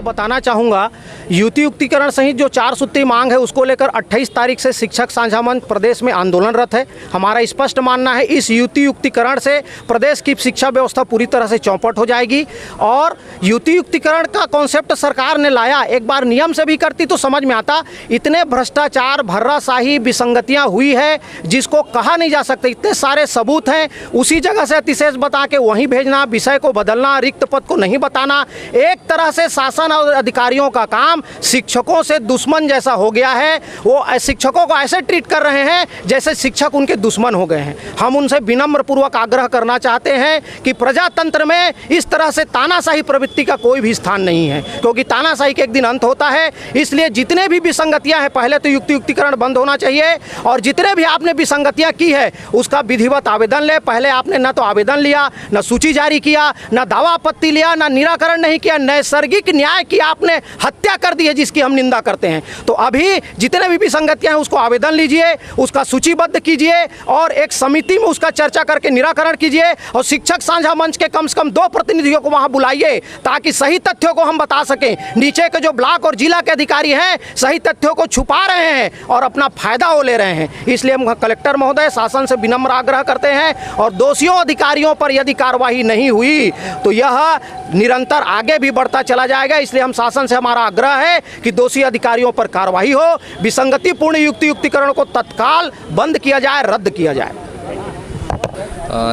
आपको बताना चाहूँगा, युति युक्तिकरण सहित जो 4 सूत्री मांग है उसको लेकर 28 तारीख से शिक्षक साझा मंच प्रदेश में आंदोलनरत है। हमारा स्पष्ट मानना है इस युति युक्तिकरण से प्रदेश की शिक्षा व्यवस्था पूरी तरह से चौपट हो जाएगी। और युति युक्तिकरण का कॉन्सेप्ट सरकार ने लाया, एक बार नियम से भी करती तो समझ में आता। इतने भ्रष्टाचार, भर्राशाही, विसंगतियाँ हुई है जिसको कहा नहीं जा सकता। इतने सारे सबूत हैं, उसी जगह से अतिशेष बता के वहीं भेजना, विषय को बदलना, रिक्त पद को नहीं बताना। एक तरह से शासन और अधिकारियों का काम शिक्षकों से दुश्मन जैसा हो गया है। वो शिक्षकों को ऐसे ट्रीट कर रहे हैं जैसे शिक्षक उनके दुश्मन हो गए हैं। हम उनसे विनम्र पूर्वक आग्रह करना चाहते हैं कि प्रजातंत्र में इस तरह से तानाशाही प्रवृत्ति का कोई भी स्थान नहीं है, क्योंकि तानाशाही के एक दिन अंत होता है। इसलिए जितने भी विसंगतियां हैं पहले तो युक्ति युक्तिकरण बंद होना चाहिए, और जितने भी आपने विसंगतियां की है उसका विधिवत आवेदन ले। पहले आपने न तो आवेदन लिया, न सूची जारी किया, न दावा आपत्ति लिया, न निराकरण नहीं किया, नैसर्गिक न्याय की आपने हत्या कर दी है जिसकी हम निंदा करते हैं। तो अभी जितने भी विसंगतियां हैं उसको आवेदन लीजिए, उसका सूचीबद्ध कीजिए और एक समिति में उसका चर्चा करके निराकरण कीजिए। और शिक्षक साझा मंच के कम से कम 2 प्रतिनिधियों को वहां बुलाइए ताकि सही तथ्यों को हम बता सकें। नीचे के जो ब्लॉक और जिला के अधिकारी हैं सही तथ्यों को छुपा रहे हैं और अपना फायदा वो ले रहे हैं। इसलिए हम कलेक्टर महोदय शासन से विनम्र आग्रह करते हैं, और दोषियों अधिकारियों पर यदि कार्रवाई नहीं हुई तो यह निरंतर आगे भी बढ़ता चला जाएगा। इसलिए हम शासन से हमारा आग्रह है कि दोषी अधिकारियों पर कार्रवाई हो, विसंगतिपूर्ण युक्ति युक्तिकरण को तत्काल बंद किया जाए, रद्द किया जाए।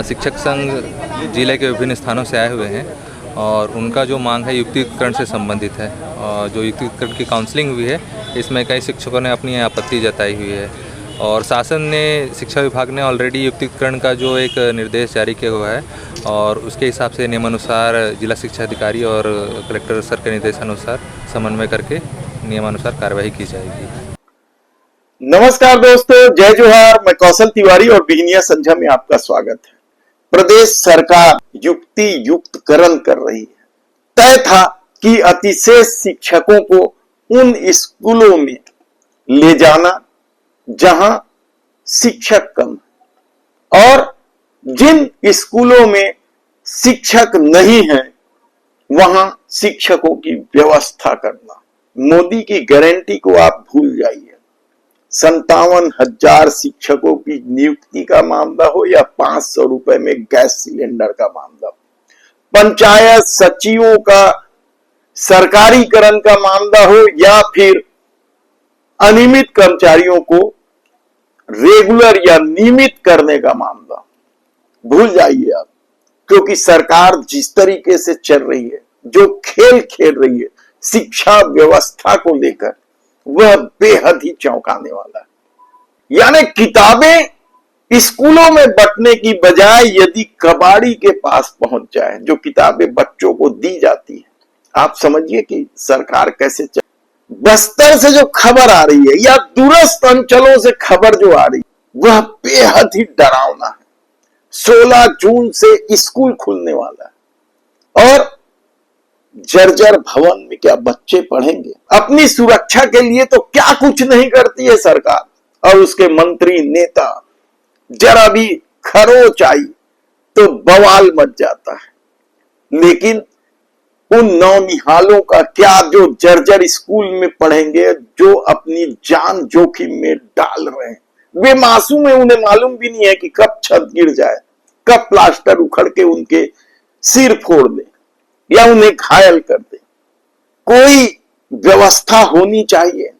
शिक्षक संघ जिले के विभिन्न स्थानों से आए हुए हैं और उनका जो मांग है युक्तिकरण से संबंधित है। और जो युक्तिकरण की काउंसलिंग हुई है इसमें कई शिक्षकों ने अपनी आपत्ति जताई हुई है, और शासन ने, शिक्षा विभाग ने ऑलरेडी युक्तिकरण का जो एक निर्देश जारी किया हुआ है और उसके हिसाब से नियमानुसार जिला शिक्षा अधिकारी और कलेक्टर सर के निर्देशानुसार समन्वय करके नियमानुसार कार्रवाई की जाएगी। नमस्कार दोस्तों, जय जोहार। मैं कौशल तिवारी और बिहनिया संझा में आपका स्वागत है। प्रदेश सरकार युक्ति युक्तकरण कर रही है। तय था कि अतिशेष शिक्षकों को उन स्कूलों में ले जाना जहां शिक्षक कम, और जिन स्कूलों में शिक्षक नहीं है वहां शिक्षकों की व्यवस्था करना। मोदी की गारंटी को आप भूल जाइए। 57,000 शिक्षकों की नियुक्ति का मामला हो या 500 रुपए में गैस सिलेंडर का मामला हो, पंचायत सचिवों का सरकारीकरण का मामला हो या फिर अनियमित कर्मचारियों को रेगुलर या नियमित करने का मामला, भूल जाइए आप। क्योंकि सरकार जिस तरीके से चल रही है, जो खेल खेल रही है शिक्षा व्यवस्था को लेकर, वह बेहद ही चौंकाने वाला है। यानी किताबें स्कूलों में बंटने की बजाय यदि कबाड़ी के पास पहुंच जाए, जो किताबें बच्चों को दी जाती है, आप समझिए कि सरकार कैसे चल। बस्तर से जो खबर आ रही है या दूरस्थ अंचलों से खबर जो आ रही है वह बेहद ही डरावना है। 16 जून से स्कूल खुलने वाला है और जर्जर भवन में क्या बच्चे पढ़ेंगे? अपनी सुरक्षा के लिए तो क्या कुछ नहीं करती है सरकार, और उसके मंत्री नेता जरा भी खरोच आई तो बवाल मच जाता है। लेकिन उन नौनिहालों का क्या जो जर्जर स्कूल में पढ़ेंगे, जो अपनी जान जोखिम में डाल रहे हैं? वे मासूम है, उन्हें मालूम भी नहीं है कि कब छत गिर जाए, कब प्लास्टर उखड़ के उनके सिर फोड़ दे या उन्हें घायल कर दे। कोई व्यवस्था होनी चाहिए।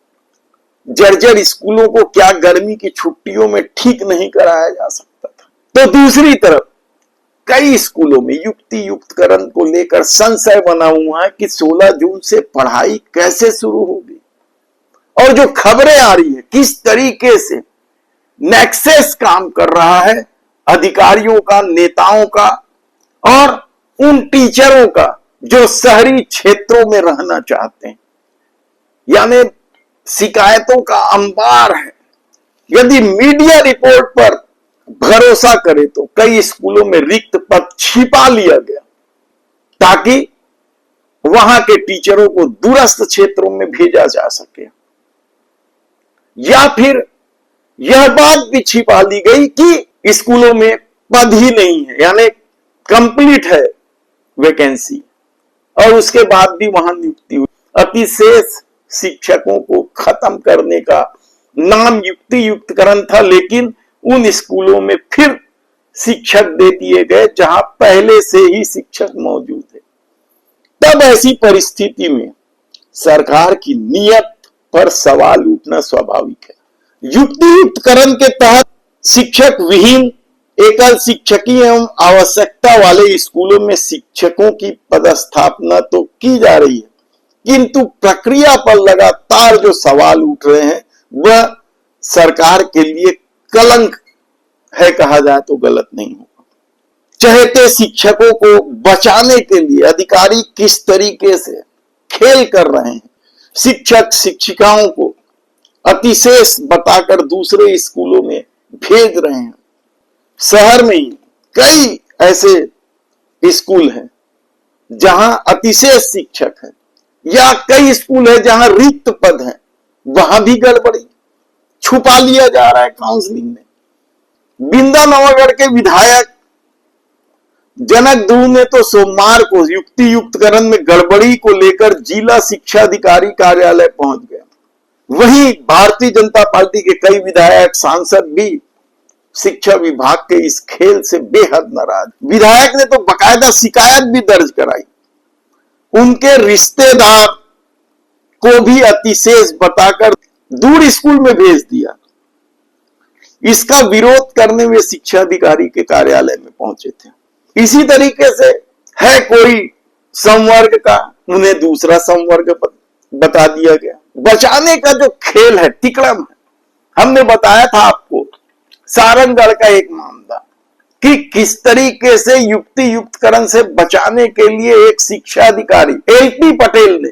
जर्जर स्कूलों को क्या गर्मी की छुट्टियों में ठीक नहीं कराया जा सकता था? तो दूसरी तरफ कई स्कूलों में युक्ति युक्तकरण को लेकर संशय बना हुआ है कि 16 जून से पढ़ाई कैसे शुरू होगी। और जो खबरें आ रही है किस तरीके से नेक्सस काम कर रहा है अधिकारियों का, नेताओं का और उन टीचरों का जो शहरी क्षेत्रों में रहना चाहते हैं। यानी शिकायतों का अंबार है। यदि मीडिया रिपोर्ट पर भरोसा करे तो कई स्कूलों में रिक्त पद छिपा लिया गया ताकि वहां के टीचरों को दूरस्थ क्षेत्रों में भेजा जा सके, या फिर यह बात भी छिपा ली गई कि स्कूलों में पद ही नहीं है, यानी कंप्लीट है वैकेंसी, और उसके बाद भी वहां नियुक्ति हुई। अतिशेष शिक्षकों को खत्म करने का नाम युक्ति युक्तकरण था, लेकिन उन स्कूलों में फिर शिक्षक दे दिए गए जहां पहले से ही शिक्षक मौजूद है। तब ऐसी परिस्थिति में सरकार की नीयत पर सवाल उठना स्वाभाविक है। युक्ति युक्तकरण के तहत शिक्षक विहीन एकल शिक्षकीय एवं आवश्यकता वाले स्कूलों में शिक्षकों की पदस्थापना तो की जा रही है, किंतु प्रक्रिया पर लगातार जो सवाल उठ रहे हैं वह सरकार के लिए कलंक है, कहा जाए तो गलत नहीं होगा। चहेते शिक्षकों को बचाने के लिए अधिकारी किस तरीके से खेल कर रहे हैं। शिक्षक शिक्षिकाओं को अतिशेष बताकर दूसरे स्कूलों में भेज रहे हैं। शहर में ही कई ऐसे स्कूल हैं जहां अतिशेष शिक्षक है, या कई स्कूल है जहां रिक्त पद है, वहां भी गड़बड़ी छुपा लिया जा रहा है काउंसलिंग में। बिंदा नवागढ़ के विधायक जनक दूर ने तो सोमवार को युक्ति युक्तकरण में गड़बड़ी को लेकर जिला शिक्षा अधिकारी कार्यालय पहुंच गए। वहीं भारतीय जनता पार्टी के कई विधायक सांसद भी शिक्षा विभाग के इस खेल से बेहद नाराज। विधायक ने तो बकायदा शिकायत भी दर्ज कराई। उनके रिश्तेदार को भी अतिशेष बताकर दूर स्कूल में भेज दिया। इसका विरोध करने वे शिक्षा अधिकारी के कार्यालय में पहुंचे थे। इसी तरीके से है कोई संवर्ग का, उन्हें दूसरा संवर्ग बता दिया गया। बचाने का जो खेल है, तिकड़म है। हमने बताया था आपको सारंगगढ़ का एक मामला कि किस तरीके से युक्ति युक्तकरण से बचाने के लिए एक शिक्षा अधिकारी एलपी पटेल ने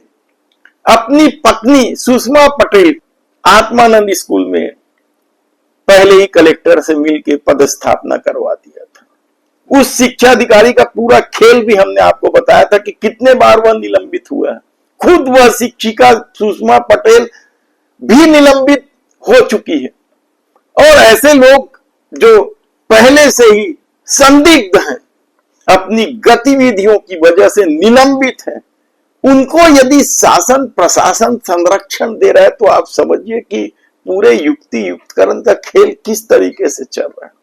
अपनी पत्नी सुषमा पटेल आत्मानंद स्कूल में पहले ही कलेक्टर से मिलकर पदस्थापना करवा दिया था। उस शिक्षा अधिकारी का पूरा खेल भी हमने आपको बताया था कि कितने बार वह निलंबित हुआ है। खुद वह शिक्षिका सुषमा पटेल भी निलंबित हो चुकी है। और ऐसे लोग जो पहले से ही संदिग्ध हैं, अपनी गतिविधियों की वजह से निलंबित हैं, उनको यदि शासन प्रशासन संरक्षण दे रहा है तो आप समझिए कि पूरे युक्ति युक्तकरण का खेल किस तरीके से चल रहा है।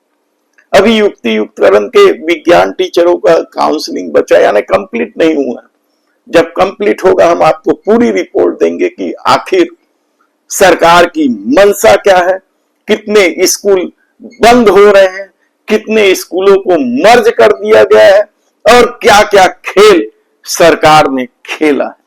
अभी युक्ति युक्तकरण के विज्ञान टीचरों का काउंसलिंग बचा, यानी कंप्लीट नहीं हुआ। जब कंप्लीट होगा हम आपको पूरी रिपोर्ट देंगे कि आखिर सरकार की मंशा क्या है, कितने स्कूल बंद हो रहे हैं, कितने स्कूलों को मर्ज कर दिया गया है और क्या क्या खेल सरकार ने खेला है।